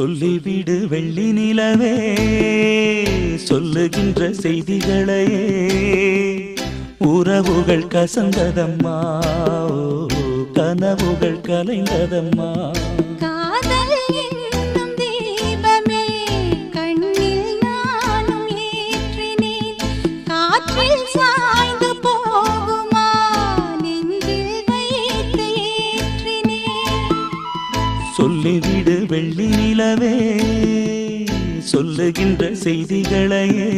சொல்லிவிடு வெள்ளி நிலவே சொல்லுகின்ற செய்திகளையே உறவுகள் கசந்ததம்மா கனவுகள் கலைந்ததம்மா காதல் என்னும் தீபமே கண்ணில் நானும் ஏற்றினேன் காற்றில் சாய்ந்து போகுமா நெஞ்சில் வைத்து ஏற்றினேன் சொல்லிவிடு வெள்ளி நிலவே சொல்லுகின்ற செய்திகளையே